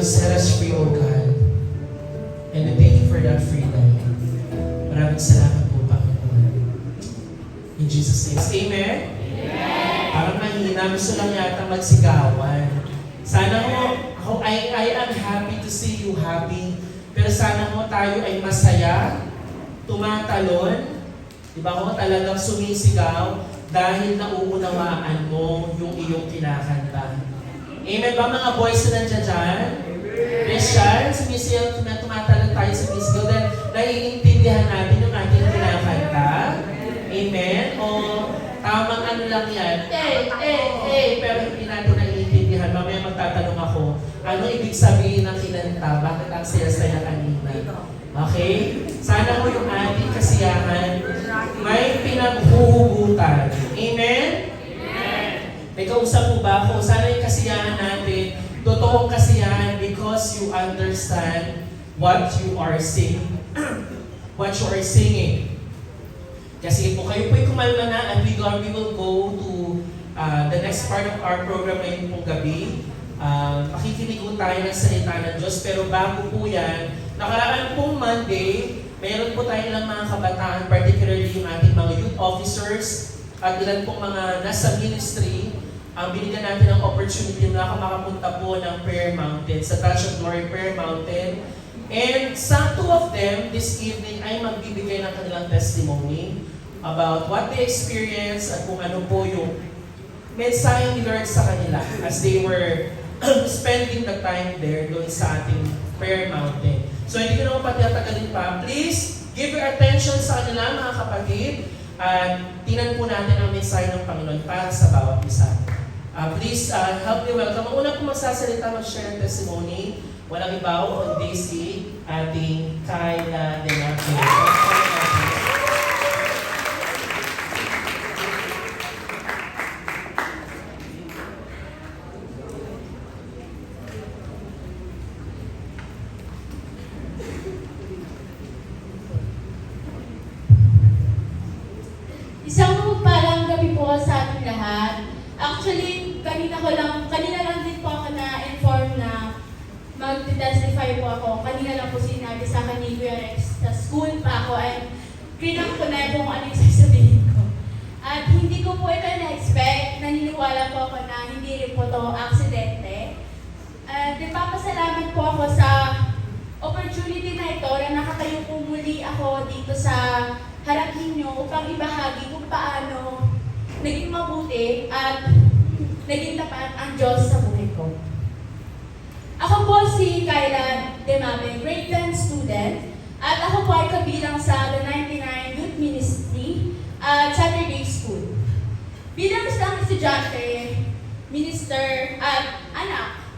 set us free, O God. And we thank you for that freedom. Maraming salamat po, Panginoon. In Jesus' name, amen? Amen! Parang mahina, gusto lang yata magsigawan. Sana mo, I am happy to see you happy. Pero sana mo tayo ay masaya, tumatalon, di ba ko talagang sumisigaw dahil nauunawaan mo yung iyong kinakanta. Amen ba mga boys na nandiyan dyan? Christian, sumisigaw, tumatalon tayo sa sumisigaw dahil naiintindihan natin yung ating kinakanta. Amen? O tamang ano lang yan, pero hindi natin naiintindihan. Mamaya magtatanong ako, ano ibig sabihin ng kinanta? Bakit ang saya-saya kanina? Okay? Sana mo yung ating kasiyahan may pinaghuhugutan. Amen? Amen. May kausap mo ba ako? Sana yung kasiyahan natin, totoong kasiyahan because you understand what you are singing. What you are singing. Kasi po kayo po'y kumalma na and we will go to the next part of our program ngayon pong gabi. Pakikinig po tayo ng salita ng Diyos. Pero bago po yan, nakaraan pong Monday, mayroon po tayo ng mga kabataan, particularly yung ating mga youth officers at ilan pong mga nasa ministry. Binigyan natin ng opportunity na makapunta po ng Prayer Mountain, sa Touch of Glory Prayer Mountain. And sa two of them, this evening ay magbibigay ng kanilang testimony about what they experienced at kung ano po yung mensahe ni Lord sa kanila as they were spending the time there doon sa ating Prayer Mountain. So hindi ko naman patatagalin pa. Please, give your attention sa kanila mga kapatid at tingnan po natin ang mensahe ng Panginoon para sa bawat isa. Please help me welcome. Ang una po magsasalita, mag-share ng testimony. Walang iba on Daisy, ating Kyla Denate. Isang mapagpalang gabi po sa ating lahat. Actually, kanina lang din po ako na-inform na mag-testify po ako. Kanina lang po sinabi sa akin ni Kuya Rex sa school pa ako and pinang ko na kung ano yung sasabihin ko. At hindi ko po ito na-expect. Naniniwala po ako na hindi rin po ito aksidente. At nagpapasalamat po ako sa opportunity na ito na nakatayo po muli ako dito sa harap ninyo upang ibahagi kung paano naging mabuti at naging tapat ang Diyos sa buhay ko. Ako po si Kyla Demame, grade 10 student, at ako po ay kabilang sa The 99 Youth Ministry at Saturday School. Bilang isang estudyante, minister, at anak,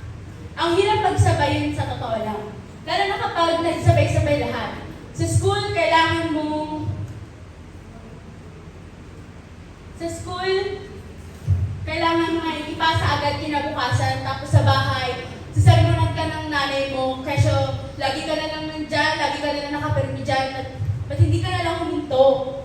ang hirap pagsabayin sa totoo lang. Lalo na kapag nagsabay-sabay lahat. Sa school, kailangan mong ipasa agad kinabukasan, tapos sa bahay, sasalimunan ka ng nanay mo, kasi lagi ka na lang nandyan, lagi ka na lang nakapirmi dyan, ba't hindi ka na lang huminto?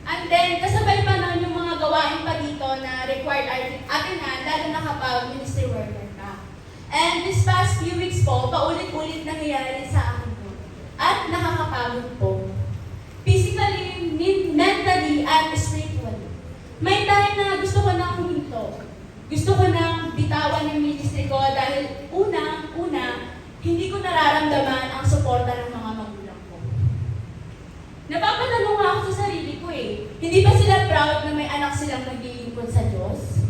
And then, kasabay pa nun yung mga gawain pa dito na required atin lalo na kapag ministry worker ka. And this past few weeks po, paulit-ulit nangyayari sa akin po. At nakakapagod po. Physically, mentally, at spiritually. May time na gusto ko nang huminto. Gusto ko nang bitawan yung ministry ko dahil una, hindi ko nararamdaman ang suporta ng mga magulang ko. Napapatanong nga ako sa sarili ko eh. Hindi ba sila proud na may anak silang naglilingkod sa Diyos?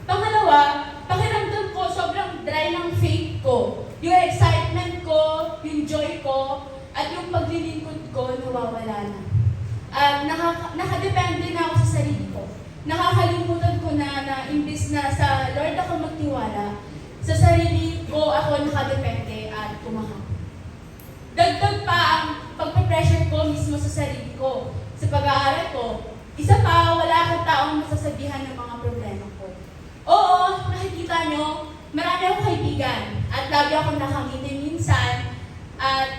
Pangalawa, pakiramdam ko sobrang dry ng faith ko. Yung excitement ko, yung joy ko, at yung paglilingkod ko, nawawala na. Nakadepende na ako sa sarili ko. Nakakalimutan ko na imbis na sa Lord ako magtiwala, sa sarili ko ako nakadepende at kumahal. Dagdag pa ang pagpe-pressure ko mismo sa sarili ko. Sa pag-aaral ko, isa pa, wala akong taong masasabihan ng mga problema ko. Oo, nakikita nyo, marami akong kaibigan at lagi akong nakangiti minsan.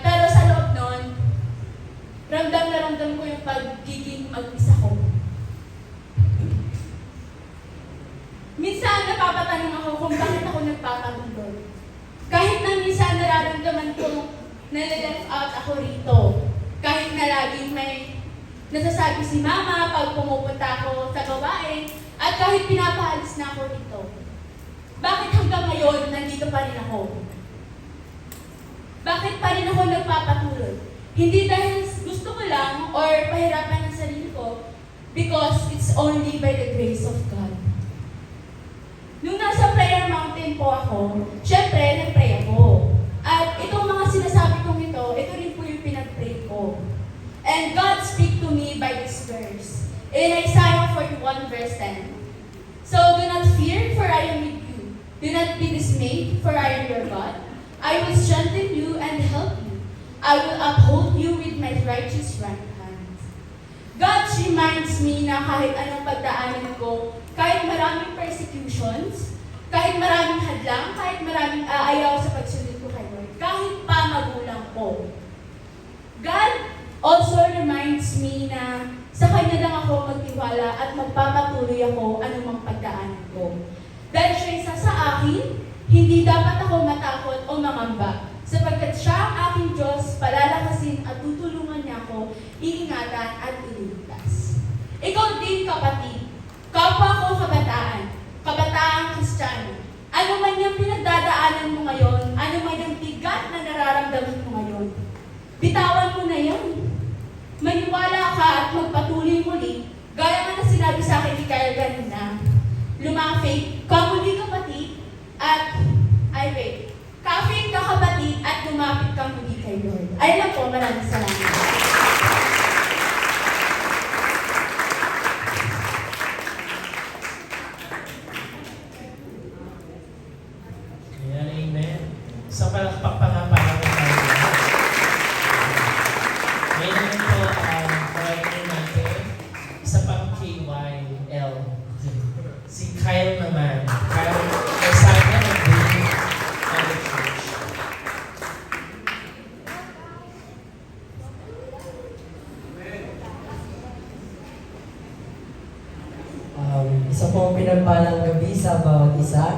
Pero sa loob nun, ramdam na ramdam ko yung pagiging mag-isa ko. na-left out ako rito. Kahit na laging may nasasabi si mama pag pumupunta ako sa gawain, at kahit pinapaalis na ako rito. Bakit hanggang ngayon nandito pa rin ako? Bakit pa rin ako nagpapatuloy? Hindi dahil gusto ko lang or pahirapan ng sarili ko, because it's only by the grace of God. Nung nasa prayer mountain po ako, syempre, nag-pray ako. At itong mga sinasabi kong ito rin po yung pinag-pray ko. And God speak to me by this verse. In Isaiah 41 verse 10. So do not fear, for I am with you. Do not be dismayed, for I am your God. I will strengthen you and help you. I will uphold you with my righteous right hand. God reminds me na kahit anong pagdaanan ko, kahit maraming persecutions, kahit maraming hadlang, kahit maraming aayaw sa pagsunod ko kay Lord, kahit pa magulang ko. God also reminds me na sa Kanya lang ako magtiwala at magpapatuloy ako anumang pagdaanan ko. Dahil siya isa sa akin, hindi dapat ako matakot o mangamba, sapagkat siya ang aking Diyos, palalakasin at tutulungan niya ako, iingatan at ililigtas. Ikaw din, kapatid, kapwa ko kabataan, kabataang Kristiyano, ano man yung pinagdadaanan mo ngayon, ano man yung bigat na nararamdaman mo ngayon, bitawan mo na yan. Maniwala ka at magpatuloy muli, gaya nga na sinabi sa akin ni Kyle kanina, lumapit ka muli, kapatid, at ka-faith ka, kapatid, at lumapit ka muli kay Lord. Ayun lang po, maraming salamat. Ayan, amen. Sa palakpak pa nga para ko tayo. Ngayon naman po, choir natin, isa pang KYL. Si Kyle naman. Kyle, kasama ng Green College Church. Isa pong pinagpalang gabi sa bawat isa.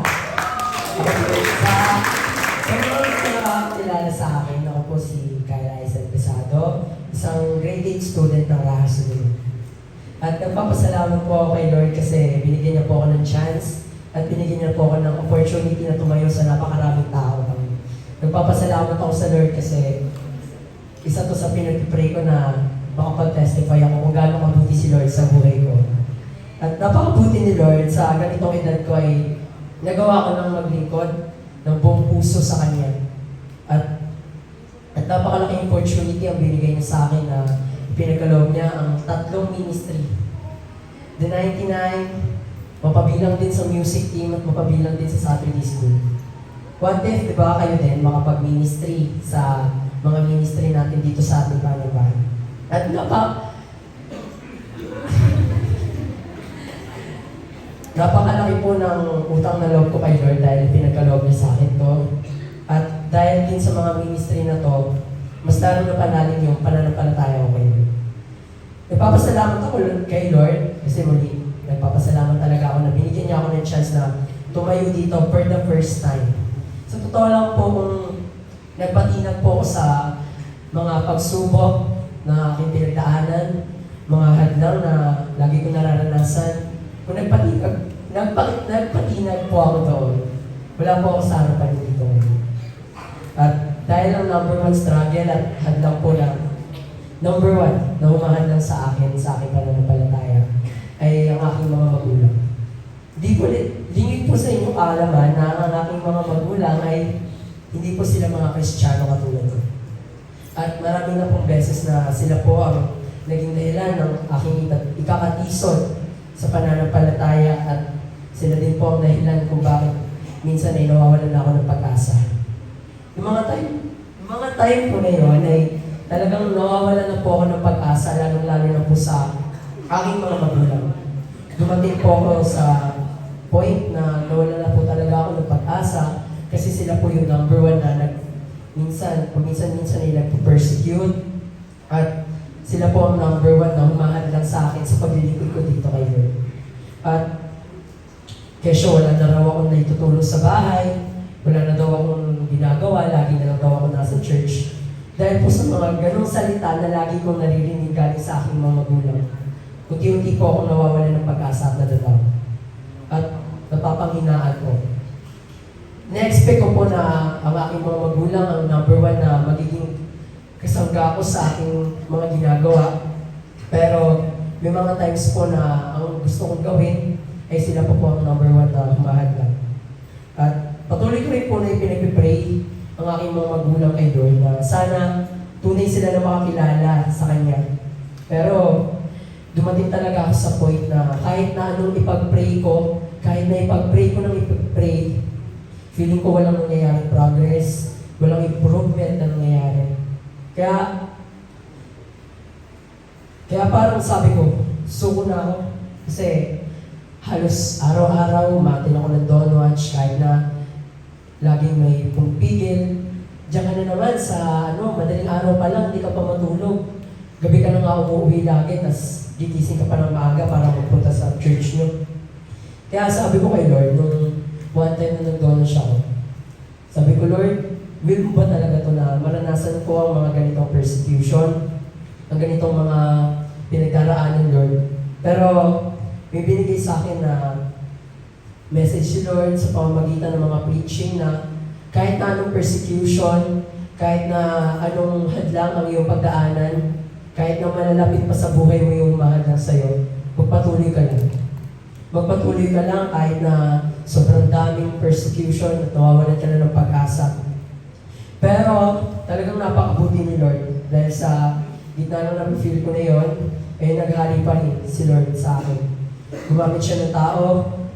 Sa mga nakakilala sa akin, ako po si Kyle Isaac Pesado, isang grade 8 student ng Lahas Union. At nagpapasalamat po ako kay Lord kasi binigyan niya po ako ng chance at binigyan niya po ako ng opportunity na tumayo sa napakaraming tao. Nagpapasalamat ako sa Lord kasi isa to sa pinag-pray ko na makapag-testify ako kung gaano mabuti si Lord sa buhay ko. At napakabuti ni Lord sa ganitong edad ko ay nagawa ko ng maglingkod ng buong puso sa Kanya. At napakalaking opportunity ang binigay niya sa akin na pinagkaloob niya ang 3 ministry. The 99, mapabilang din sa music team at mapabilang din sa Saturday School. What if, di ba, kayo din makapag-ministry sa mga ministry natin dito sa ating bayan. At napakalaki po ng utang na loob ko kay Lord dahil pinagkaloob niya sa akin to. At dahil din sa mga ministry na to, mas lalo na panalig yung pananampalataya ko kay Lord. Nagpapasalamat ako kay Lord kasi muli, nagpapasalamat talaga ako na binigyan niya ako ng chance na tumayo dito for the first time. Sa totoo lang po kung nagpatinag po ako sa mga pagsubok na aking pinagdaanan, mga hadlang na lagi ko nararanasan, kung nagpatinag po ako doon, wala po ako sa harapan dito. At dahil ang number 1 struggle at hadlang po lang, number 1 na humahadlang sa akin pananampalataya, ay ang aking mga magulang. Lingid po sa inyong kaalaman na ang aking mga magulang ay hindi po sila mga Kristiyano katulad ko. At marami na pong beses na sila po ang naging dahilan ng aking ikakatisod sa pananampalataya at sila din po ang dahilan kung bakit minsan ay nawawalan na ako ng pag-asa. Yung mga time po na yun ay talagang nawawalan na po ako ng pag-asa, lalong-lalo na po sa aking mga magulang. Dumating po ako sa point na nawalan na po talaga ako ng pag-asa kasi sila po yung number 1 na paminsan-minsan ay nagpo-persecute at sila po ang number 1 na humahadlang sa akin sa paglilingkod ko dito kay Lord. At kesyo wala na raw akong naitutulong sa bahay, wala na daw akong ginagawa, lagi na lang daw ako nasa church. Dahil po sa mga ganong salita na lagi kong naririnig galing sa aking mga magulang, unti-unti po akong nawawalan ng pag-asa at nadadaw. At napapanghinaan ko. Na-expect ko po na ang aking mga magulang ang number one na magiging kasangga ko sa aking mga ginagawa. Pero may mga times po na ang gusto kong gawin ay sila po ang number one na humahadlang. At patuloy ko rin po na ipinagpipray ang aking mga magulang kay Lord na sana tunay sila na makakilala sa Kanya. Pero dumating talaga ako sa point na kahit na anong ipag-pray ko, kahit na ipag-pray ko ng ipag-pray, feeling ko walang nangyayaring progress, walang improvement na nangyayari. Kaya parang sabi ko, suko na ako. Kasi halos araw-araw, umatin ako ng Dawn Watch kahit na laging may pumipigil. Diyan ka na naman sa madaling araw pa lang, hindi ka pa matulog. Gabi ka na nga umuwi lagi, tas gigising ka pa ng maaga para magpunta sa church nyo. Kaya sabi ko kay Lord, nung one time na nag-Dawn Watch ako, sabi ko, Lord, will mo ba talaga to na maranasan ko ang mga ganitong persecution, ang ganitong mga pinagdaraanan, Lord? Pero may binigay sa akin na message si Lord sa pamamagitan ng mga preaching na kahit na anong persecution, kahit na anong hadlang ang iyong pagdaanan, kahit na malalapit pa sa buhay mo yung mahadlang sa'yo, magpatuloy ka lang. Magpatuloy ka lang kahit na sobrang daming persecution at nawawalan ka na ng pag-asa. Pero talagang napakabuti ni Lord dahil sa gitna ng feel ko na yun, eh naghali pa rin si Lord sa akin. Gumamit siya ng tao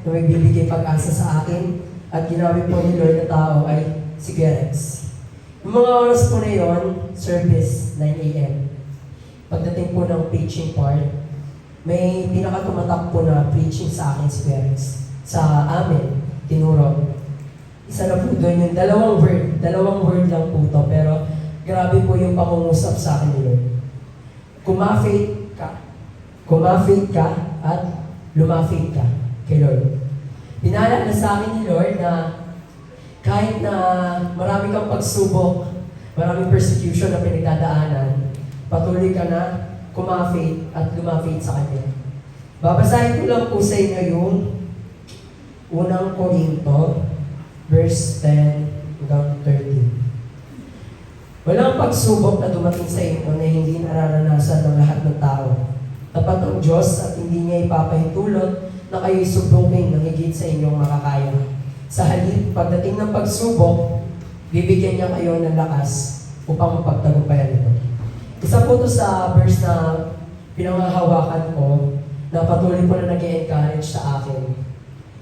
na may bibigay pag-asa sa akin at ginamit po ni Lord na tao ay si Gerex. Yung mga oras po na yun, service 9 a.m. Pagdating po ng preaching part, may pinakatumatak po na preaching sa akin si Gerex. Sa amin, tinuro. Isa na po doon yung dalawang word lang po to, pero grabe po yung pangungusap sa akin ni Lord. Kumafate ka at lumafate ka kay Lord. Pinala na sa akin ni Lord na kahit na marami kang pagsubok, maraming persecution na pinagdadaanan, patuloy ka na kumafate at lumafate sa Kanya. Babasahin ko lang po sa inyo yung unang Korinto, verse 10 hanggang 13. Walang pagsubok na dumating sa inyo na hindi nararanasan ng lahat ng tao. Tapat ang Diyos at hindi niya ipapahintulot na kayo'y sublukin ng higit sa inyong makakaya. Sa halip, pagdating ng pagsubok, bibigyan niya kayo ng lakas upang mapagtagumpayan ito. Isa po ito sa verse na pinanghahawakan ko na patuloy po na nag-encourage sa akin.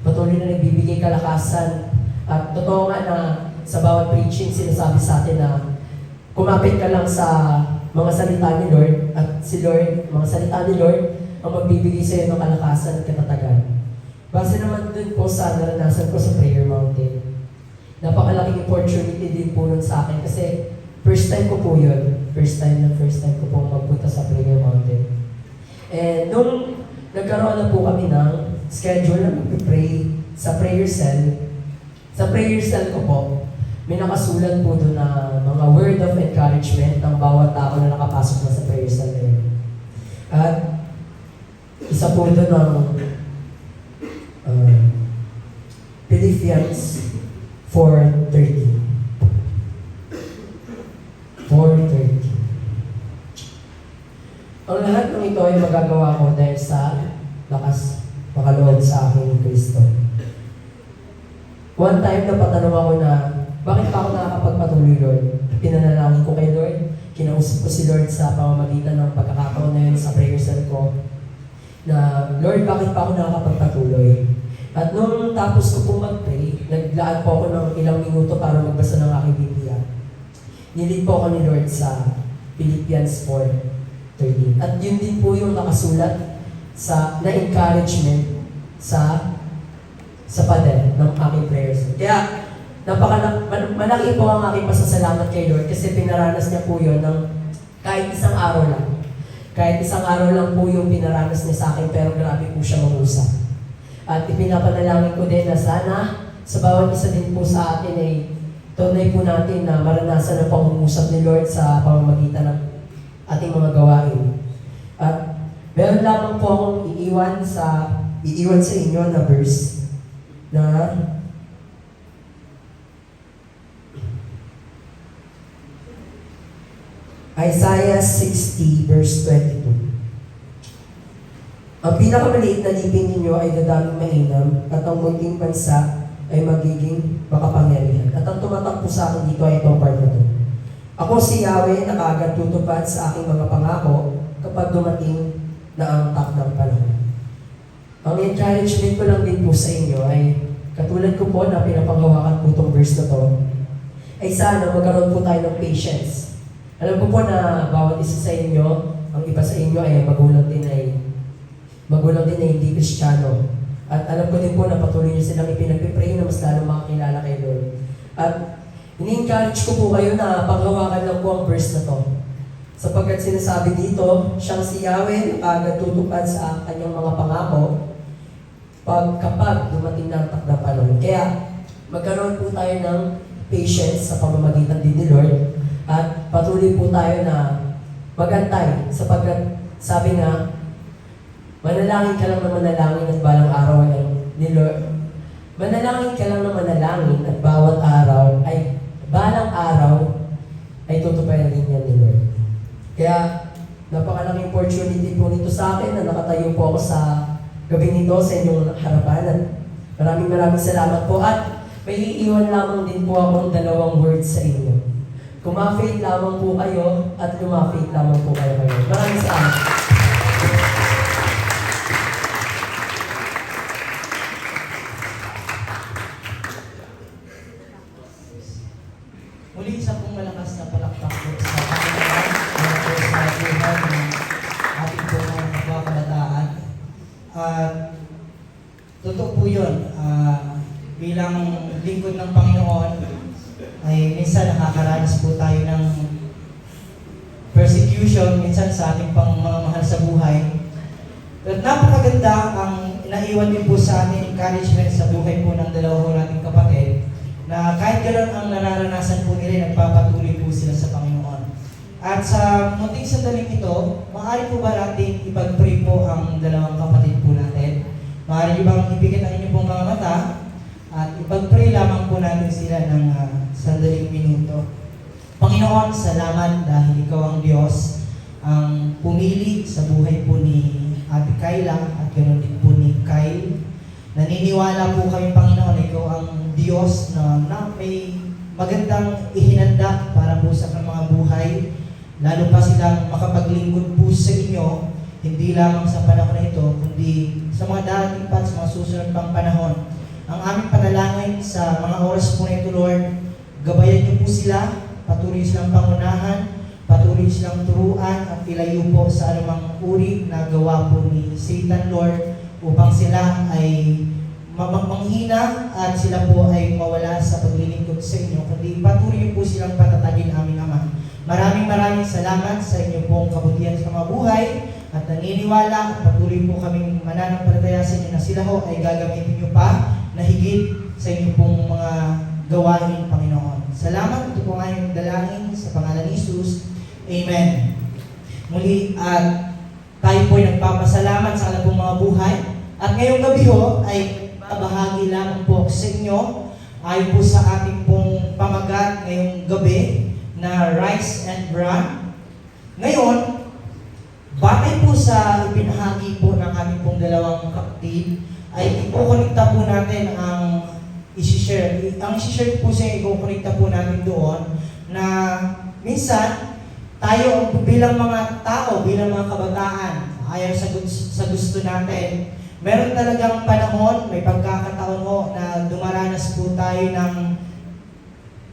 Patuloy na nagbibigay kalakasan. At totoo nga na sa bawat preaching, sinasabi sa atin na kumapit ka lang sa mga salita ni Lord at si Lord, mga salita ni Lord, ang magbibigay sa iyo ng kalakasan at katatagan. Base naman dun po sa naranasan ko sa Prayer Mountain. Napakalaking opportunity din po nun sa akin kasi first time ko po yun. First time ko po magpunta sa Prayer Mountain. And nung nagkaroon na po kami ng schedule na mag-pray sa prayer cell, ko po, may nakasulat po doon na mga word of encouragement ng bawat tao na nakapasok na sa prayer cell na yun. At isa po doon ng Philippians 4:30. 4:30. Ang lahat ng ito ay magagawa ko dahil sa lakas makaloob sa aking Kristo. One time napatanong ako na, bakit pa ako nakakapagpatuloy, Lord? Pinanalangin ko kay Lord, kinausap ko si Lord sa pamamagitan ng pagkakataon na yun sa prayer cell ko, na, Lord, bakit pa ako nakakapagpatuloy? At nung tapos ko pong mag-pray, naglaan po ako ng ilang minuto para magbasa ng aking Biblia. Nilid po ako ni Lord sa Philippians 4:13. At yun din po yung nakasulat sa na-encouragement sa pader ng aking prayers. Kaya, malaki po ang aking pasasalamat kay Lord kasi pinaranas niya po yun ng kahit isang araw lang. Kahit isang araw lang po yung pinaranas niya sa akin, pero grabe po siya mangusap. At ipinapanalangin ko din na sana sa bawat isa din po sa atin ay tunay po natin na maranasan ang pangungusap ni Lord sa pamamagitan ng ating mga gawain. At meron lamang po akong iiwan sa inyo na verse na Isaiah 60 verse 22. Ang pinakamaliit na lipin ninyo ay dadaming mainam at ang munting bansa ay magiging makapangyarihan. At ang tumatak po sa akin dito ay itong part na ito. Ako si Yahweh na kaagad tutupad sa aking mga pangako kapag dumating na ang takdang panahon. Ang encouragement ko lang din po sa inyo ay katulad ko po na pinapanghawakan po itong verse na to ay sana magkaroon po tayo ng patience. Alam ko po na bawat isa sa inyo, ang iba sa inyo ay magulang din na hindi Kristiyano. At alam ko din po na patuloy niyo silang ipinagpipray na mas lalo makakilala kay Lord. At ini-encourage ko po kayo na panghawakan lang po ang verse na to. Sapagkat sinasabi dito, siyang si Yahweh agad tutupad sa kanyang mga pangako kapag dumating na ang takdang panahon. Kaya magkaroon po tayo ng patience sa pamamagitan din ni Lord at patuloy po tayo na magantay sapagkat sabi nga, manalangin ka lang na manalangin at balang araw ay ni Lord. Manalangin ka lang na manalangin at bawat araw ay balang araw ay tutupayan din yan ni Lord. Kaya napakalaking opportunity po nito sa akin na nakatayo po ako sa gabi nito sa inyong harapan. At maraming salamat po at may iiwan lamang din po akong 2 words sa inyo. Kumafate lamang po kayo at lumafate lamang po kayo. Maraming salamat. Muli isang pong malakas na palakpak po sa Panginoon na po sa buhay ng ating po mga kabataan. At totoo po yun, bilang lingkod ng Panginoon ay minsan nakakaranas po tayo ng persecution minsan sa ating pang mga mahal sa buhay. At napakaganda ang naiwan din po sa ating encouragement sa buhay po ng dalawa nating kapatid na kahit gano'n ang nararanasan po nila, nagpapatuloy po sila sa Panginoon. At sa munting sandaling ito, maaari po ba natin ipag-pray po ang dalawang kapatid po natin? Maaari bang ipikit ang inyong pong mga mata at ipag-pray lamang po natin sila ng sandaling minuto. Panginoon, salamat dahil Ikaw ang Diyos ang pumili sa buhay po ni Ate Kayla at gano'n din po ni Kyle. Naniniwala po kami, Panginoon, Ikaw ang Diyos na may magandang ihinanda para po sa kanilang mga buhay. Lalo pa silang makapaglingkod po sa inyo, hindi lamang sa panahon na ito, kundi sa mga darating pa at sa mga susunod pang panahon. Ang aming panalangin sa mga oras po na ito, Lord, gabayan niyo po sila, patuloy silang pangunahan, patuloy silang turuan at ilayo po sa anumang uri na gawa po ni Satan, Lord, upang sila ay manghina at sila po ay mawala sa paglilingkod sa inyo, kundi patuloy po silang patatagin aming Ama. Maraming salamat sa inyo pong kabutihan sa mga buhay at naniniwala, patuloy po kaming mananampalataya sa inyo na sila ho ay gagamitin nyo pa na higit sa inyo pong mga gawain, Panginoon. Salamat, ito po nga yung dalangin sa pangalan ni Jesus. Amen. Muli at tayo po ay nagpapasalamat sa alam pong mga buhay at ngayong gabi ho ay bahagi lamang po sa inyo ay po sa ating pong pamagat ngayong gabi na Rise and Run. Ngayon, batay po sa ibinahagi po ng aming pong dalawang kapatid, ay ikukonekta po natin ang isi-share. Ang isi-share po siya, ikukonekta po natin doon na minsan tayo bilang mga tao, bilang mga kabataan, ayaw sa gusto natin. Meron talagang panahon, may pagkakataon ho na dumaranas po tayo ng,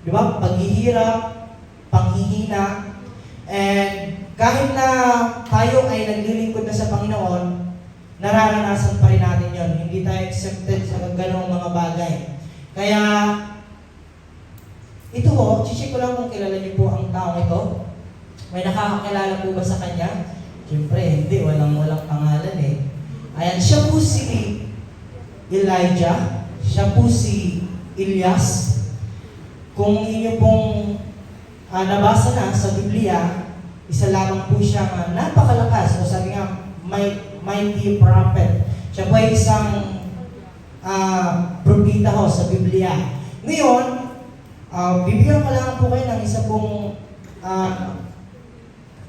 di ba, paghihirap, panghihina, and kahit na tayo ay naglilingkod na sa Panginoon, nararanasan pa rin natin yon. Hindi tayo accepted sa ganong mga bagay. Kaya, ito ho, check ko lang kung kilala niyo po ang taong ito. May nakakakilala po ba sa kanya? Siyempre, hindi. Walang pangalan eh. Ayan, siya po si Elijah. Siya po si Elias. kung inyo pong nabasa na sa Biblia, isa lamang po siyang napakalakas, o sabi nga, mighty prophet. Siya po ay isang propeta ho sa Biblia. Ngayon, bibigyan ko lang po kayo ng isa pong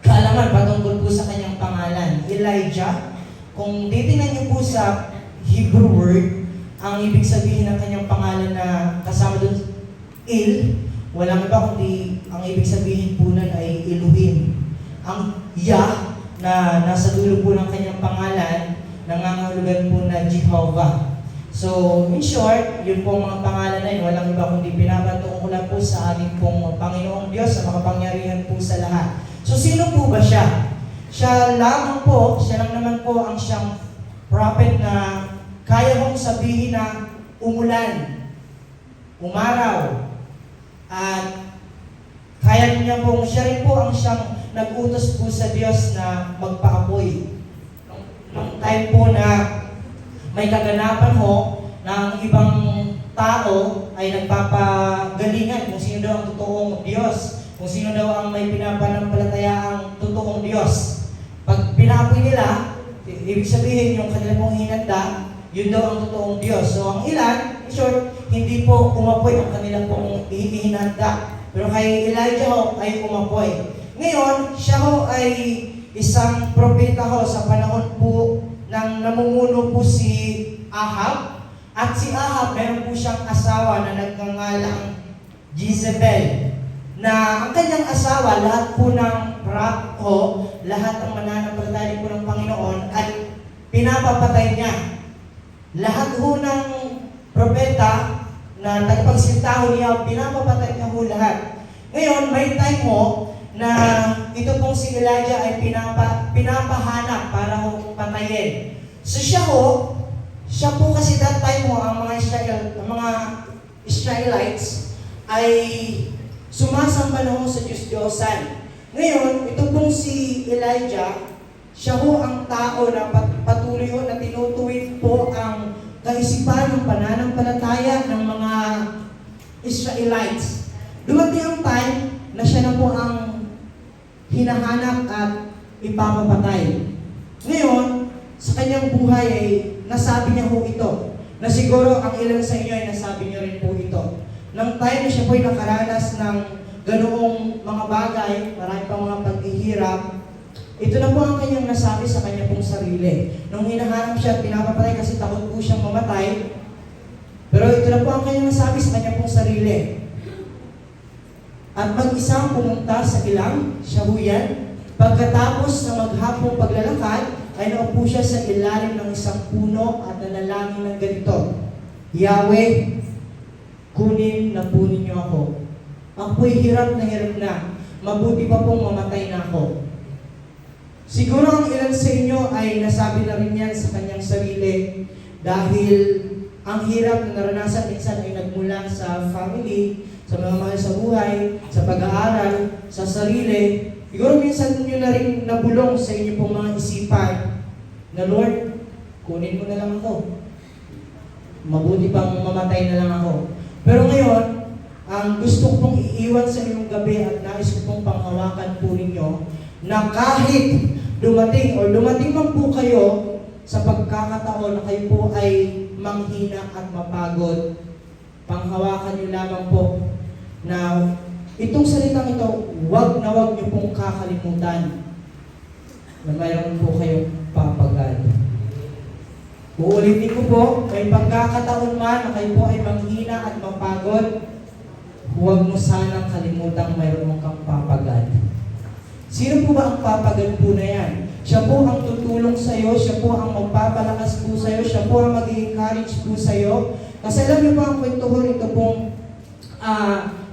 kaalaman patungkol po sa kanyang pangalan, Elijah. Kung titingnan niyo po sa Hebrew word, ang ibig sabihin ng kanyang pangalan na kasama doon, walang iba kundi ang ibig sabihin po nun ay Elohim. Ang Yah na nasa dulo po ng kanyang pangalan, nangangahulugan po na Jehovah. So, in short, yun po mga pangalan na yun, walang iba kundi pinapatungkulan po sa ating pong Panginoong Diyos na makapangyarihan po sa lahat. So, sino po ba siya? Siya lamang po, siya lang naman po ang siyang prophet na kaya mong sabihin na umulan, umaraw, at kaya niya pong siya rin po ang siyang nag-utos po sa Diyos na magpaapoy. Nung time po na may kaganapan ho na ang ibang tao ay nagpapagalingan kung sino daw ang totoong Diyos, kung sino daw ang may pinapanampalatayaang totoong Diyos. Pag pinapoy nila, ibig sabihin yung kanila pong hinanda, yun daw ang totoong Diyos. So ang ilan, in short, hindi po umapoy ang kanila pong hinanda. Pero kay Elijah ho ay umapoy. Ngayon, siya ho ay isang propeta ho sa panahon po nang namumuno po si Ahab. At si Ahab, meron po siyang asawa na nagngangalang Jezebel. Na ang kanyang asawa, lahat po ng prophet ho, lahat ng mananampalataya po ng Panginoon at pinapapatay niya. Lahat ho ng propeta na tagapagsalita niya, pinapapatay niya ho lahat. Ngayon, may time ho na ito pong si Elijah ay pinapahanap para ho patayin. So siya po kasi that time ho, ang mga Israelites ay sumasamba na ho sa Diyos-Diyosan. Ngayon, ito pong si Elijah, siya ho ang tao na patuloy ho na tinutuwid po ang kaisipan ng pananampalataya ng mga Israelites. Dumating ang time na siya na po ang hinahanap at ipapapatay. Ngayon, sa kanyang buhay ay nasabi niya ho ito, na siguro ang ilan sa inyo ay nasabi niyo rin po ito. Nang time na siya po ay nakaranas ng ganoong mga bagay, marami pang mga paghihirap, ito na po ang kanyang nasabi sa kanya pong sarili. Nung hinahanap siya at pinapapatay kasi takot po siyang mamatay, pero ito na po ang kanyang nasabi sa kanya pong sarili. At mag-isang pumunta sa ilang, siya ho yan, pagkatapos ng maghapong paglalakad, ay naupo siya sa ilalim ng isang puno at nanalangin ng ganito, Yahweh, kunin na po ninyo ako. Ako'y hirap na, mabuti pa pong mamatay na ako. Siguro ang ilan sa inyo ay nasabi na rin yan sa kanyang sarili dahil ang hirap na naranasan minsan ay nagmula sa family, sa mga mahal sa buhay, sa pag-aaral, sa sarili. Siguro minsan nyo na rin nabulong sa inyo pong mga isipan na Lord, kunin mo na lang ako. Mabuti pang mamatay na lang ako. Pero ngayon, ang gusto kong iiwan sa inyong gabi at nais ko pong panghawakan po ninyo na kahit dumating man po kayo sa pagkakataon na kayo po ay manghina at mapagod, panghawakan niyo lamang po na itong salitang ito, wag niyo pong kakalimutan na mayroon po kayong papagad. Uulitin ko po, may pagkakataon man na kayo po ay manghina at mapagod, huwag mo sanang kalimutang mayroon kang papagad. Sino po ba ang papagad po na yan? Siya po ang tutulong sa iyo, siya po ang magpapalakas po sa iyo, siya po ang mag-encourage po sa iyo. Kasi alam niyo po ang kwentuhan ito pong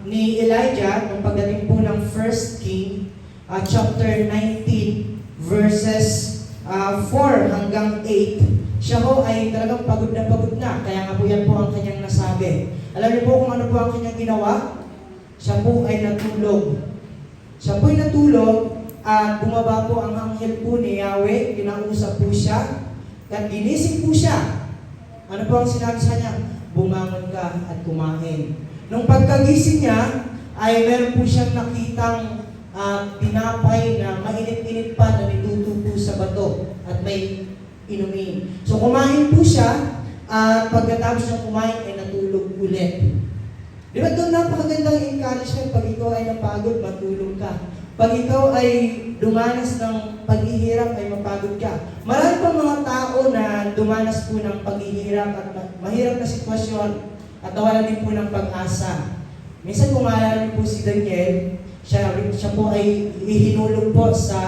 ni Elijah, nung pagdating po ng 1 King, chapter 19, verses 4 hanggang 8, siya ho ay talagang pagod na, kaya nga po yan po ang kanyang nasabi. Alam niyo po kung ano po ang kanyang ginawa? Siya po ay natulog. Siya po'y natulog at bumaba po ang anghel po ni Yahweh, kinausap po siya, at ginising po siya. Ano po ang sinabi sa kanya? Bumangon ka at kumain. Nung pagkagising niya, ay meron po siyang nakitang tinapay na mainit-init pa na niluto po sa bato at may inumin. So kumain po siya at pagkatapos niya kumain ay natulog ulit. Di ba doon napakagandang encouragement pag ikaw ay napagod, matulog ka. Pag ikaw ay dumanas ng paghihirap ay mapagod ka. Marami pang mga tao na dumanas po ng paghihirap at mahirap na sitwasyon at nawalan din po ng pag-asa. Minsan kung maalala niyo po si Daniel, siya po ay ihinulog po sa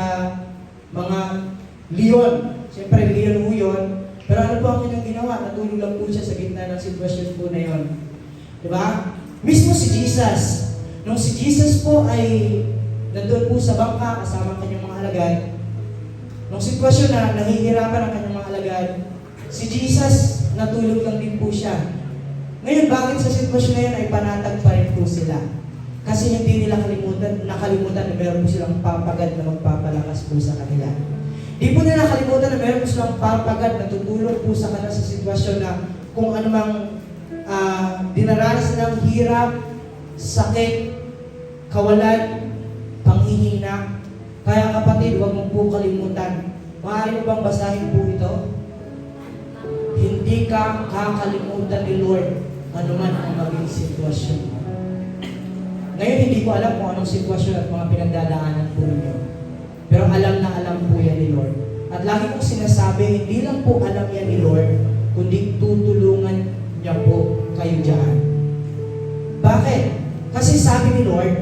mga leon. Siyempre, leon po yun. Pero ano po ang kanyang ginawa? Natulog lang po siya sa gitna ng sitwasyon po na yun. Diba? Mismo si Jesus. Nung si Jesus po ay nandun po sa bangka kasama ang kanyang mga alagad, nung sitwasyon na nahihirapan ang kanyang mga alagad, si Jesus natulog lang din po siya. Ngayon, bakit sa sitwasyon na yun ay panatag pa rin po sila? Kasi hindi nila nakalimutan na meron po silang papagad na magpapalakas po sa kanila. Di po nila nakalimutan na meron po silang papagad na tutulong po sa kanila sa sitwasyon na kung anumang dinaranas ng hirap, sakit, kawalan, panghihina. Kaya kapatid, huwag mo po kalimutan. Maaari mo bang basahin po ito? Hindi ka kakalimutan ni Lord anuman ang maging sitwasyon. Ngayon, hindi ko alam kung anong sitwasyon at mga pinagdadaanan po ninyo. Pero alam na alam po yan ni Lord. At lagi kong sinasabi, hindi lang po alam yan ni Lord, kundi tutulungan niya po kayo dyan. Bakit? Kasi sabi ni Lord,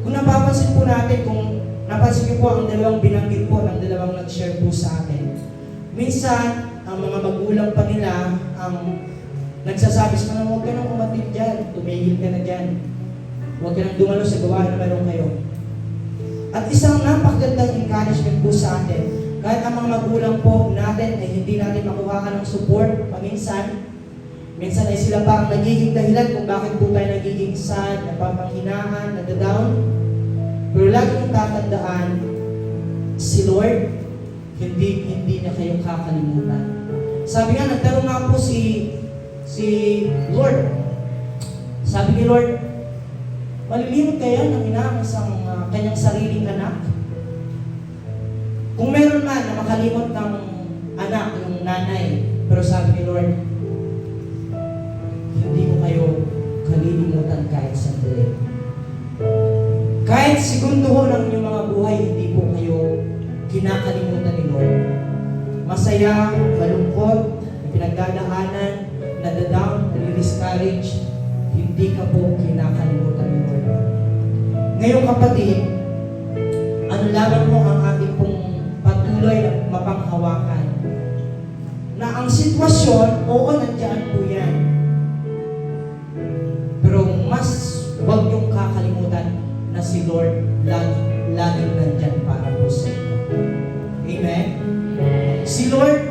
kung napapansin po natin, kung napansin niyo po ang dalawang binanggit po ng dalawang nag-share po sa atin, minsan, ang mga magulang pa nila ang nagsasabi sa kanila, huwag ka nang umatid dyan, tumigil ka na dyan. Huwag ka nang dumalo sa gawain na meron kayo. At isang napakagandang encouragement po sa atin, kahit ang mga magulang po natin ay hindi natin makuha ng support paminsan, minsan ay sila pa ang nagiging dahilan kung bakit po tayo nagiging sad, napapanghinaan, nadadown. Pero lagi mong tatandaan, si Lord, hindi na kayo kakalimutan. Sabi nga, nagtanong nga po si Lord. Sabi ni Lord, malilimot kaya ng ina ang isang kanyang sariling anak? Kung meron man na makalimot ng anak, yung nanay, pero sabi ni Lord, hindi ko kayo kalilimutan kahit sandali. Kahit segundo ho ng inyong mga buhay, hindi po kayo kinakalimutan ni Lord. Masaya, malungkot, pinagdadaanan, nadadown, nadi-discourage, hindi ka po kinakalimutan ni Lord. Ngayon kapatid, ano lamang po ang ating pong patuloy na mapanghawakan? Na ang sitwasyon, oo, nandiyan po yan. Pero mas huwag niyong kakalimutan na si Lord laging nandyan para po sa inyo. Amen? Si Lord,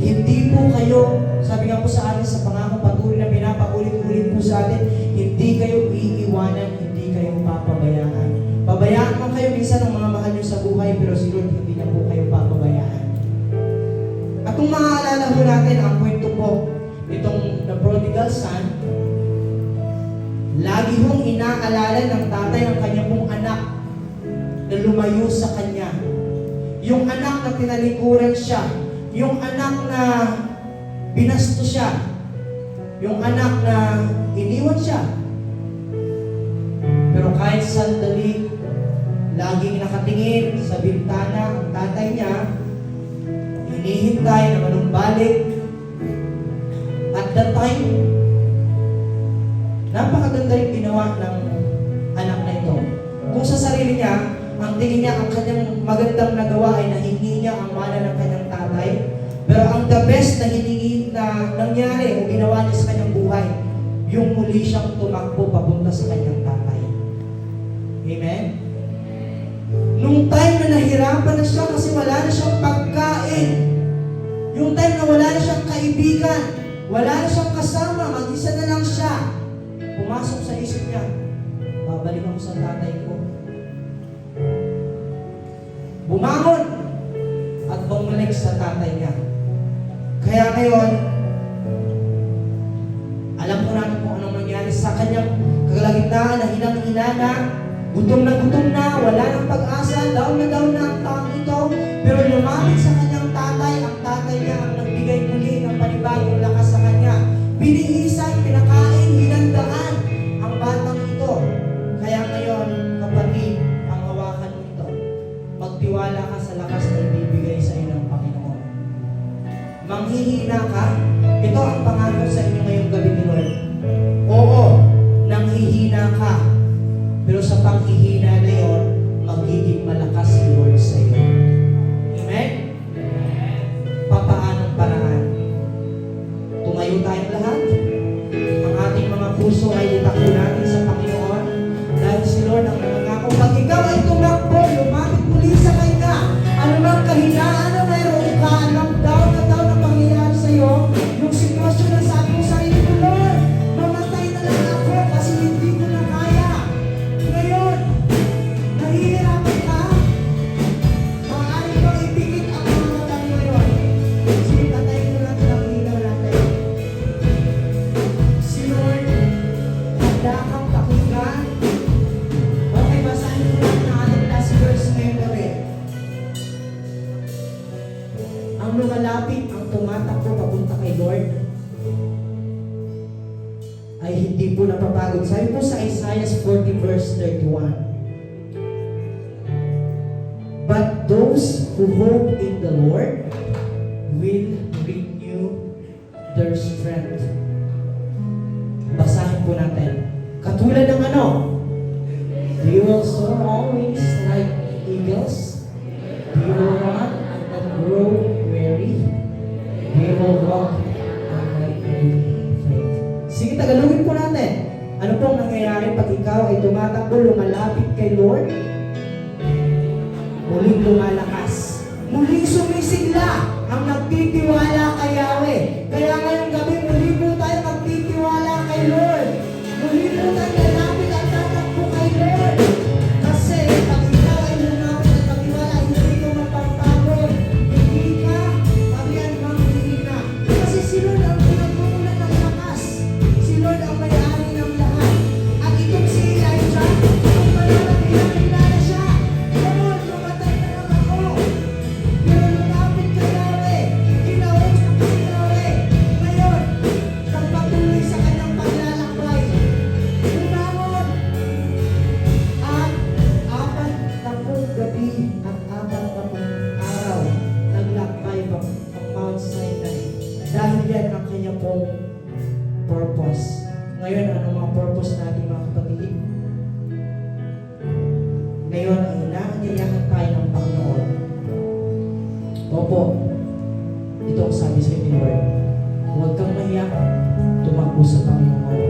hindi po kayo, sabi nga po sa atin sa pangako patuloy na pinapaulit-ulit po sa atin, hindi kayo iiwanan, hindi kayo papabayaan. Pabayaan man kayo minsan ng mga mahal nyo sa buhay, pero si Lord hindi na po kayo papabayaan. At kung maaalala po natin ang kwento po itong The Prodigal Son, lagi hong inaalala ng tatay ang kanya pong anak na lumayo sa kanya. Yung anak na tinalikuran siya, yung anak na binasto siya, yung anak na iniwan siya. Pero kahit sandali, laging nakatingin sa bintana ang tatay niya, hinihintay na manumbalik. At that time, napakaganda rin ginawa ng anak na ito. Kung sa sarili niya, ang tingin niya, ang kanyang magandang nagawa ay nahingi niya ang mana ng kanyang tatay. Pero ang the best na hiningi na nangyari o ginawa niya sa kanyang buhay, yung muli siyang tumakbo papunta sa kanyang tatay. Amen? Nung time na nahirapan na siya kasi wala na siyang pagkain, yung time na wala na siyang kaibigan, wala na siyang kasama, mag-isa na lang siya, pumasok sa isip niya, babalik ako sa tatay ko. Bumangon at bumalik sa tatay niya. Kaya ngayon, alam ko natin kung anong nangyari wala na, wala nang pag-asa, down na ang taong ito, pero lumapit sa kanyang tatay, ang tatay niya ang nagbigay muli ng panibagong lakas sa kanya. Binihisan, pinakain, hinandaan ang batang ito. Kaya ngayon, kapatid, ang hawakan mo ito, magtiwala ka sa lakas na ibibigay sa iyo ng Panginoon. Manghihina ka, ito ang pangako sa inyo ngayong gabi ni Lord. Oo, nanghihina ka, pero sa panghihina na yon, magiging malakas si Lord sa iyo. Amen? Papaanong paraan? Tumayo tayong lahat. Ang ating mga puso ay itako natin sa Panginoon. Dahil si Lord ang nangako, pag ikaw ay tumakbo, lumapit muli sa Kanya, anumang kahinaan na mayroon ka, anong down na pangyayari sa iyo, yung sitwasyon na sabi mo sa sarili mo, Lord, mamatay na lang ako kasi hindi ko na kaya. Ngayon, nahihirapan ka, maaari ko ipikit ang mga mata mo ngayon. Sige, patayin mo natin ang ilaw natin. Si Lord, handa kang pakinggan. Okay, basahin ko natin ang ating last verse ngayon gabi. Ang lumalapit, ang tumatakbo papunta kay Lord, ay hindi po napapagod. Sabi po sa Isaiah 40 verse 31, but those who hope in the Lord will renew their strength. Basahin po natin. Katulad ng ano? They will soar always like eagles. They will run and not grow weary. They will walk and not be faint. Sige, tagalogin po natin. Ano pong nangyayari pag ikaw ay tumatakbo, lumalapit kay Lord? Muling lumalakas. Muling sumisigla ang nagtitiwala kay Yahweh. Kaya ngayong gabi, muli po tayo magtitiwala kay Lord. Muli po tayo lalapit at tatakbo kay Lord. Kasi pag ikaw ay lumapit at magtiwala, hindi ko mapapagod. Hindi ka pagyan manghihina. Kasi si Lord ang pinagmumulan ng lakas. Si Lord ang may-ari ng lahat. At itong si Elijah, ang pinakilala siya. Lord, lumatay na lang ako. Pero lumapit kay Yahweh. Kinausap ko si Yahweh. Ngayon, nagpatuloy sa kanyang paglalakbay. Bumangon. At 40 gabi at 40 araw, naglakbay ang Mount Sinai. Dahil yan ang kanya pong purpose. Ngayon, ano mga purpose natin mga kapatid? Ngayon, ay inaanyayahan tayo ng Panginoon. Opo, ito ang sabi sa inyo, Lord. Huwag kang mahiya, tumakbo sa Panginoon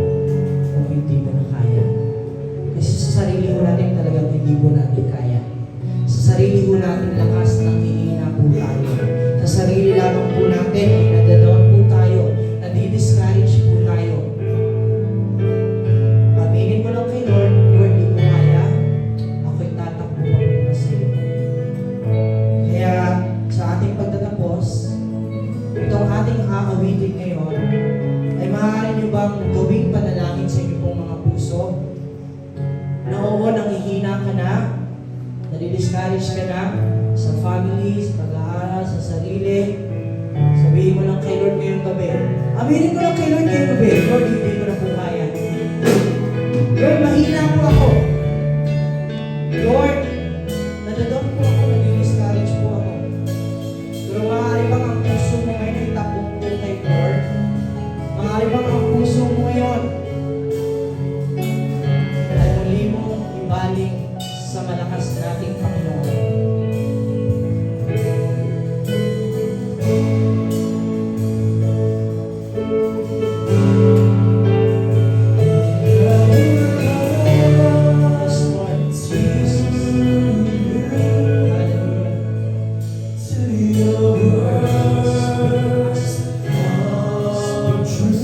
kung hindi mo na kaya. Kasi sa sarili mo natin talagang hindi mo natin kaya. Sa sarili mo natin lakas ng hihina po tayo. Sa sarili lamang po natin ay nadadawang po tayo, nadi-discourage po tayo. Aminin mo lang kay Lord, Lord, di ko kaya, ako'y tatakbo papunta sa iyo. Kaya sa ating pagtatapos, itong ating aawitin ngayon, ay maaari nyo bang gawing panalangin sa inyo pong mga puso? Na oo, nanghihina ka na, nadi-discourage ka na sa family, sa pag-aaral, sa sarili. Sabihin mo lang kay Lord ngayong gabi. Aminin mo lang kay Lord ngayong gabi. Lord, hindi ko na po kaya. Lord, mahina po ako. Lord, nadadam po ako, nadi-discourage po ako. Pero maaari bang ang puso mo ngayon ay takbong po kay Lord? Maaari bang ang puso mo ngayon ay muli mong ibaling sa malakas nating Panginoon? Yes, Lord Jesus. Hallelujah. Speak truth.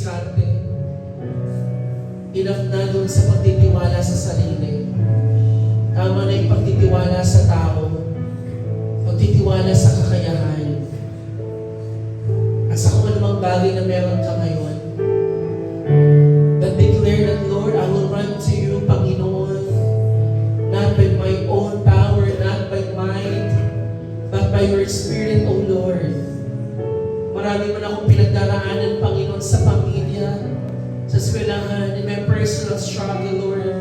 diskarte. Enough na dun sa pagtitiwala sa sarili. Tama na yung pagtitiwala sa tao. Pagtitiwala sa kakayahan. At sa kung anumang bagay na meron ka ngayon. But declare that, Lord, I will run to you, Panginoon. Not by my own power, not by might, but by your Spirit, O Lord. Marami man akong pinagdaraanan, Panginoon, sa pamilya, sa eskwelahan, in my personal struggle, Lord.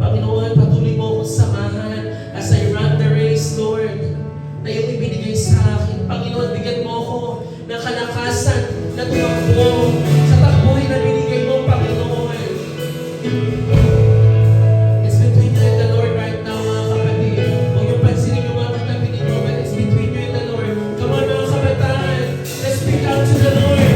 Panginoon, patuloy mo akong samahan as I run the race, Lord, na iyong ibinigay sa akin. Panginoon, bigyan mo ako ng kalakasan na tumakbo sa takbuhin na binigay mo, Panginoon. It's between you and the Lord right now, mga kapatid. Huwag yung pansinin yung mga katabi ninyo, but it's between you and the Lord. Come on, mga kabataan. Let's speak out to the Lord.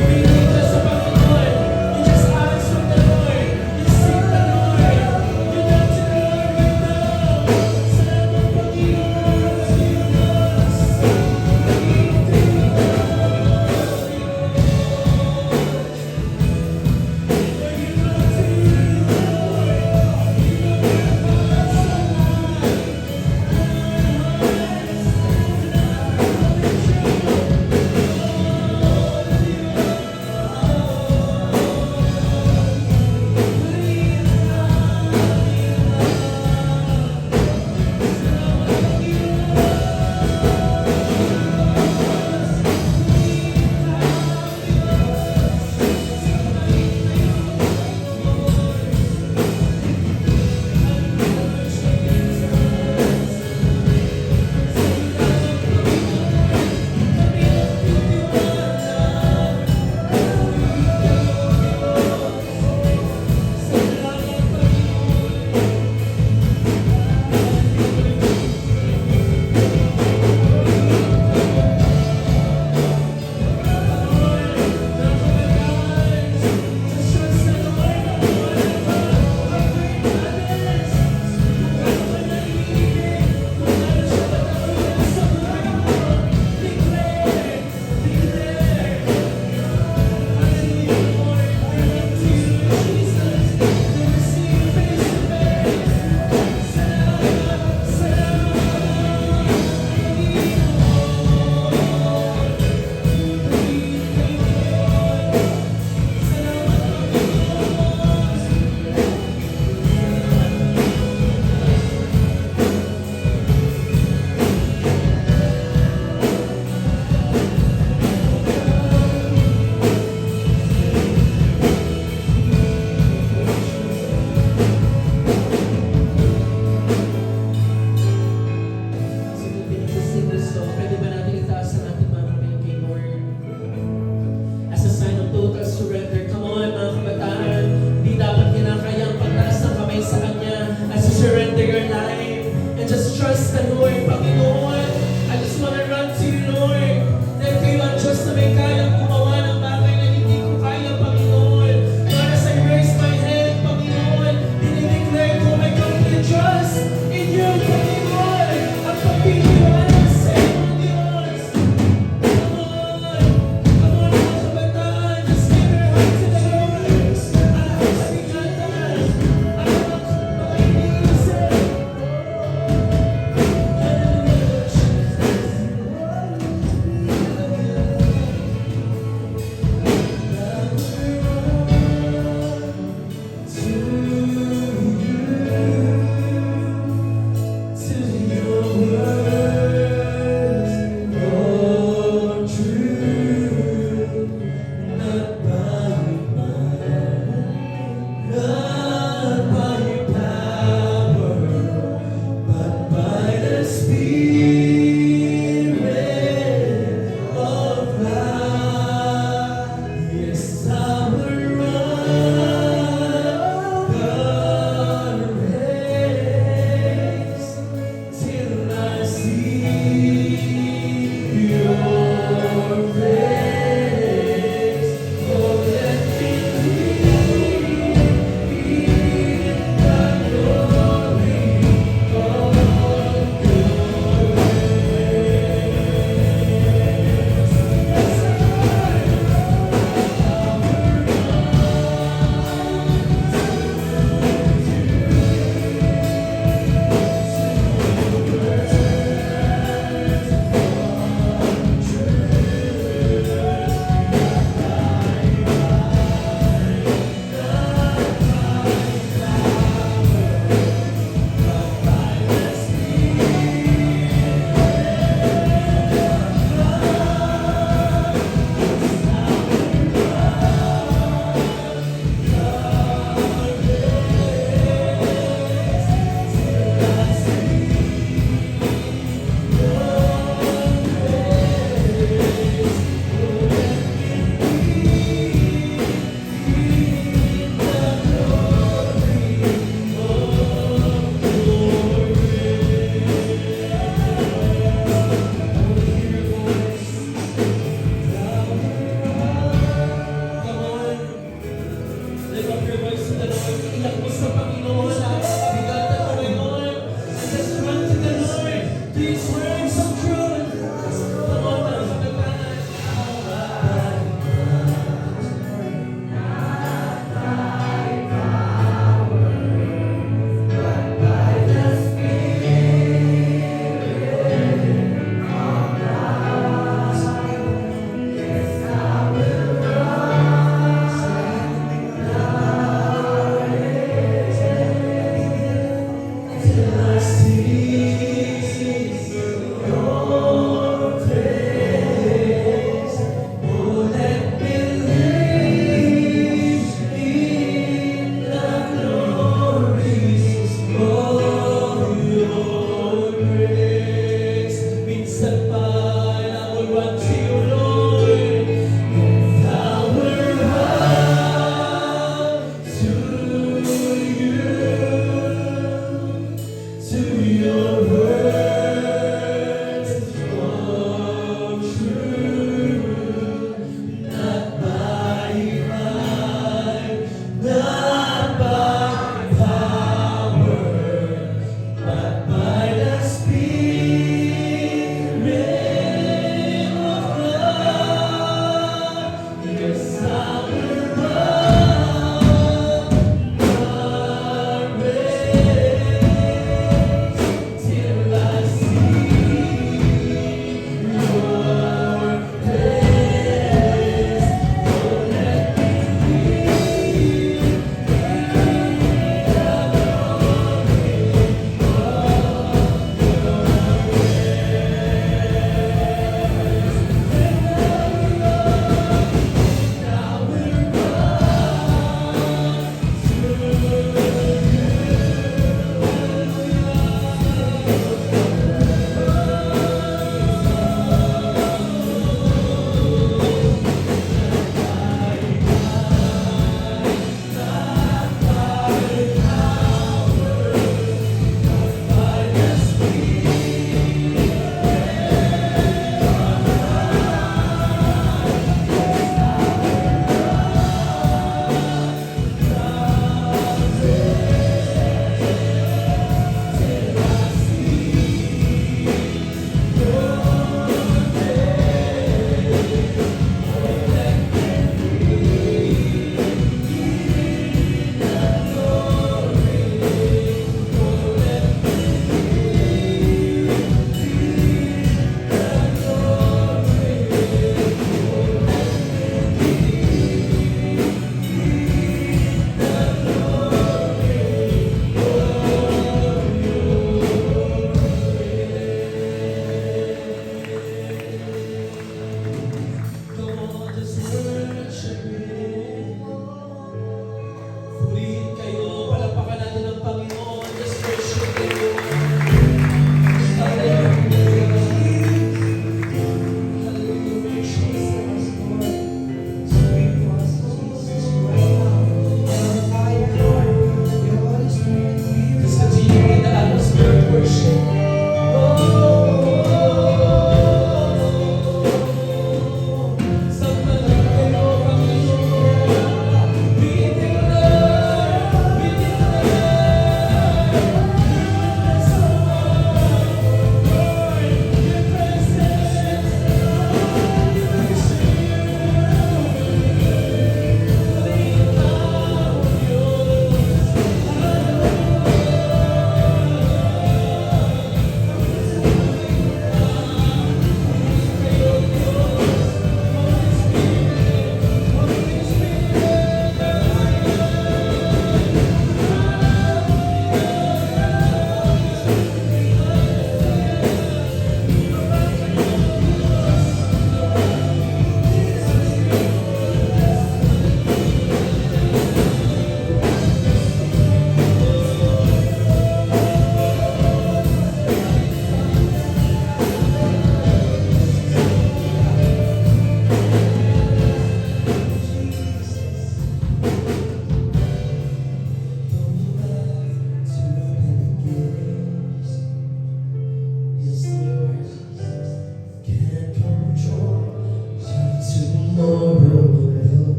Humingi ka sa Panginoon. You just ask from the Lord. You seek the Lord. You come to the Lord right now. Salamat, Panginoon, sa iyo, Diyos.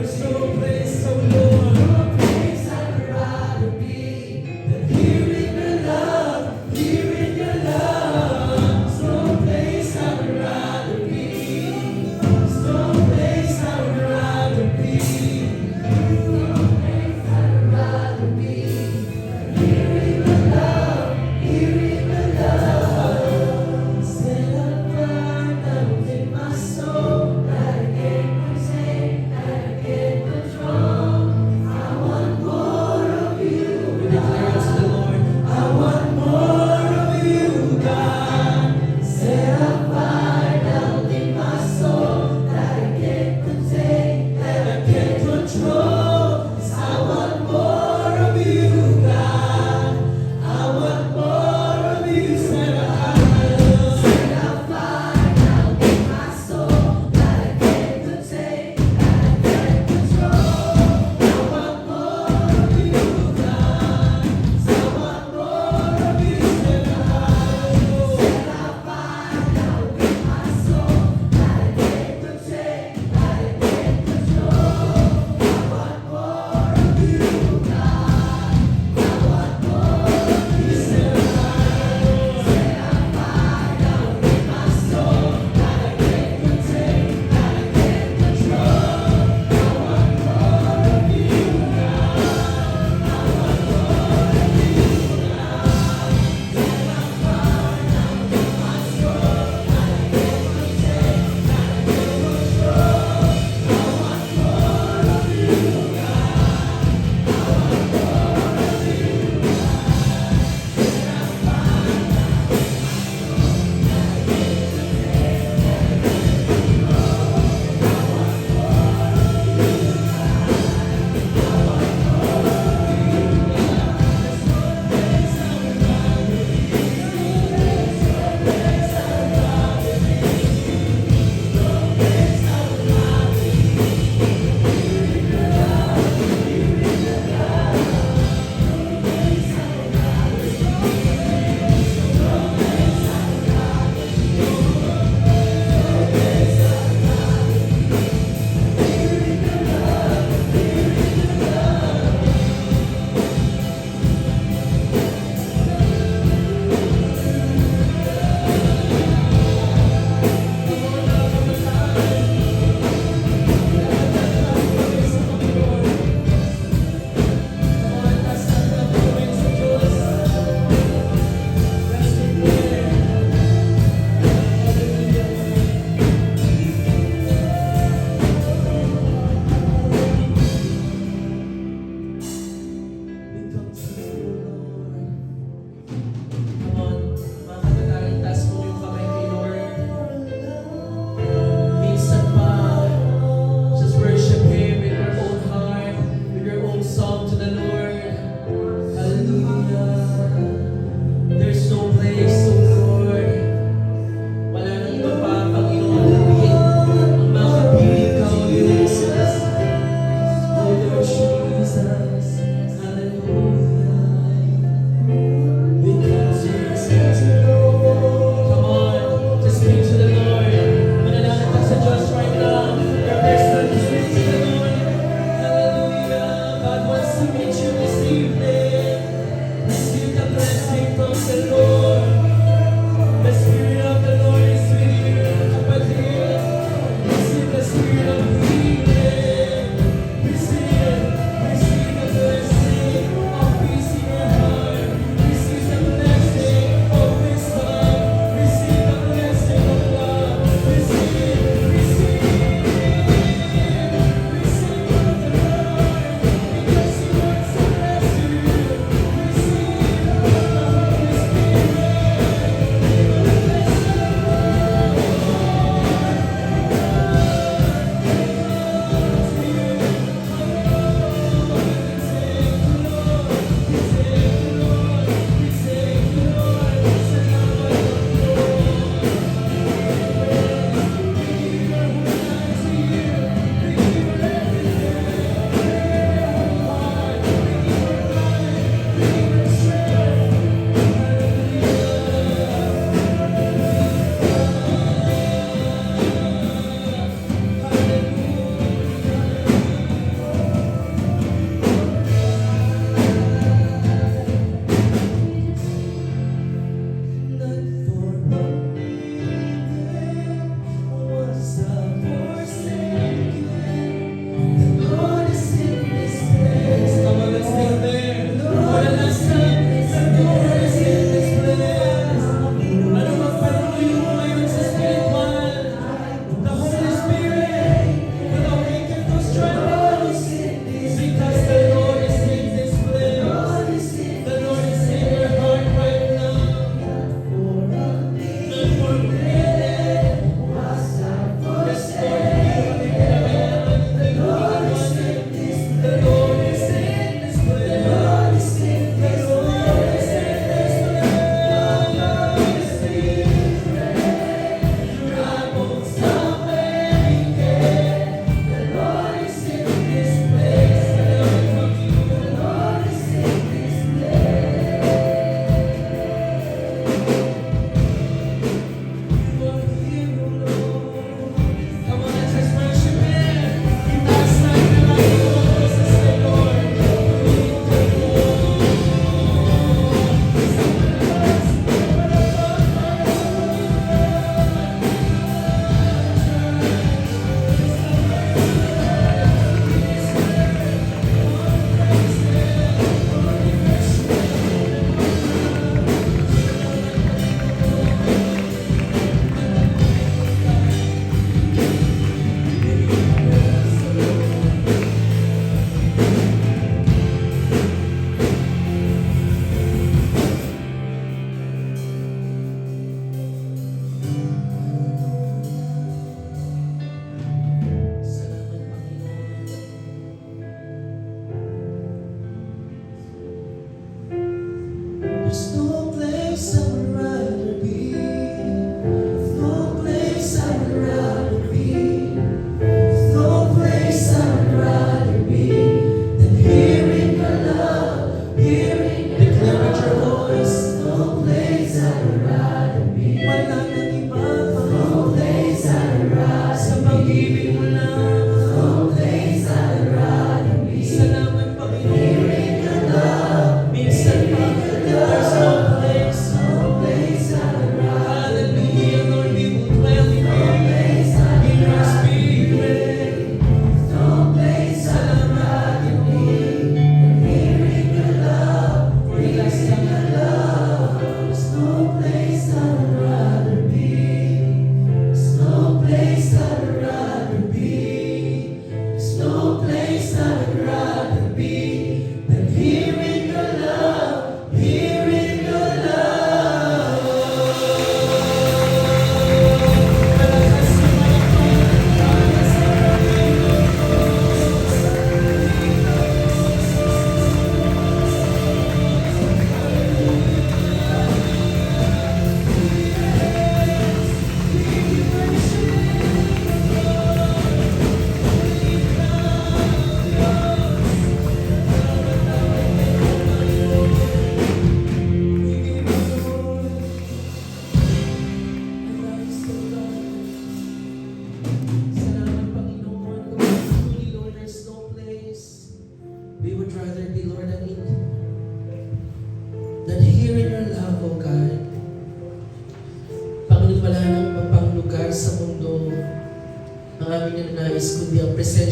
There's no place, oh Lord, no place I'd rather be than here in your love, here in your love. There's no place I would rather be. There's no place I would rather be. No place I'd rather be. Here in your love, here in your love. Set a fire down in my soul that I can't contain, that I can't control.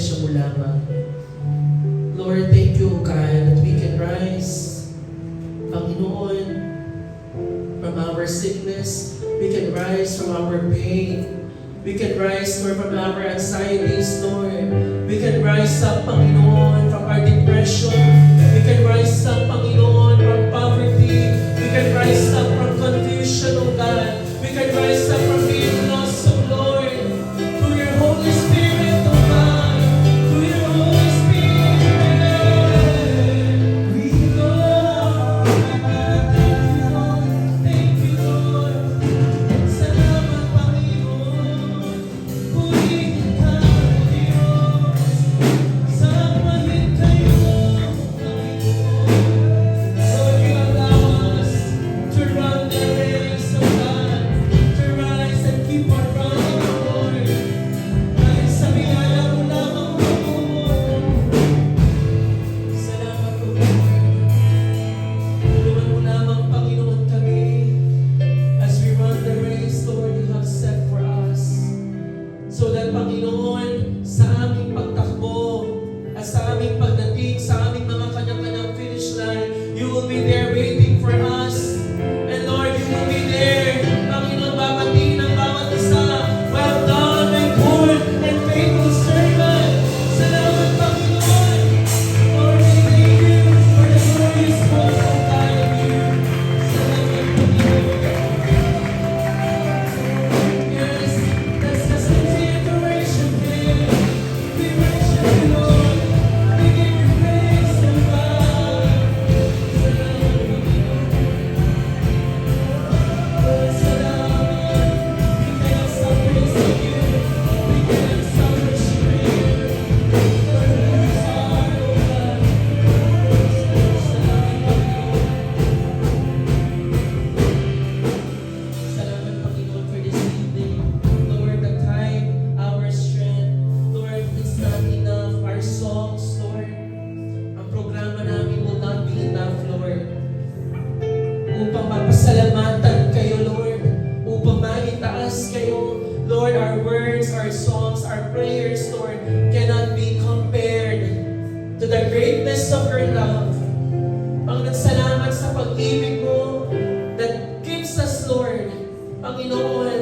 presensya mo lamang. Lord, thank you, God, that we can rise, Panginoon, from our sickness. We can rise from our pain. We can rise, Lord, from our anxieties, Lord. We can rise up, Panginoon, from our depression. We can rise up, Panginoon, from poverty. We can rise up from confusion, oh God. We can rise up from being lost, oh Lord. Through your Holy Spirit, oh God. Through your Holy Spirit. We go. Thank you, Lord. Salamat, Panginoon. Purihin ka, Diyos. Samahin kayo, Panginoon. Lord, you allow us to run the race, oh God. To rise and keep on running, Lord. Dahil sa biyaya mo lamang, Panginoon. Salamat, O Lord. Tulungan mo lamang, Panginoon, kami as we run the race, Lord, you have set for us. So that, Panginoon, sa aming pagtakbo at sa aming pagdating, sa aming mga kanyang-kanyang finish line, you will be there waiting for us. And Lord, you will be there, Panginoon, babatiin ang bawat isa. Well done, my good and faithful servant. Salamat, Panginoon. Lord, we thank you for the glorious work of God of you. Salamat, Panginoon. Yes, let's just continue to worship Him. We worship you, Lord. We give you praise, O God. Salamat, Panginoon. Salamat. We cannot stop praising you. We cannot stop worshiping you. Lord, who is our, O God. Salamat, Panginoon. Salamat, Panginoon, for this evening. Lord, the time, our strength. Lord, it's not enough. Our songs, Lord. Ang programa namin will not be enough, Lord. Upang mapasalamatan kayo, Lord. Upang maitaas kayo. Lord, our words, our songs, our prayers, Lord, cannot be compared to the greatness of your love. Panginoon, salamat sa pag-ibig mo that keeps us, Lord. Panginoon,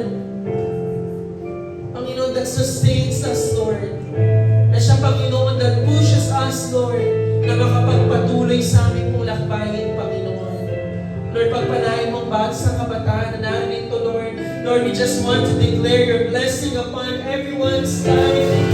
Panginoon, that sustains us, Lord. Na siya, Panginoon, that pushes us, Lord, na makapagpatuloy sa aming pong lakbayin, Panginoon. Lord, pagpalain mong bawat sa kabataan na narito, Lord. Lord, we just want to declare your blessing upon everyone's life.